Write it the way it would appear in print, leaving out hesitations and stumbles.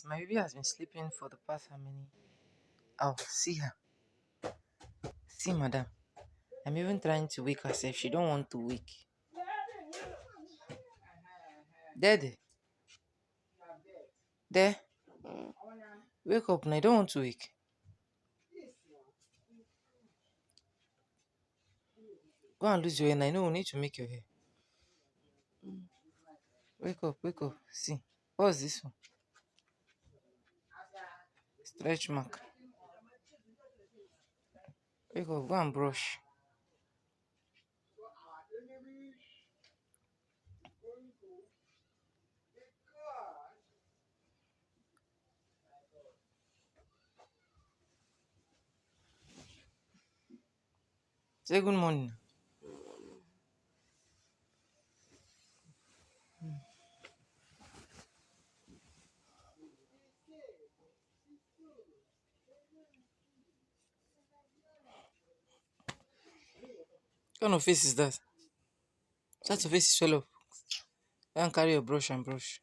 My baby has been sleeping for the past how many? Oh, see her. See, madam. I'm even trying to wake herself. She don't want to wake. Daddy. There. Wake up now. I don't want to wake. Go and lose your hair. I know we need to make your hair. Wake up, wake up. See. What's this one? Stretch mark. Wake up, go and brush. Say good morning. What kind of face is that? That your face is swell up. Go and carry your brush and brush.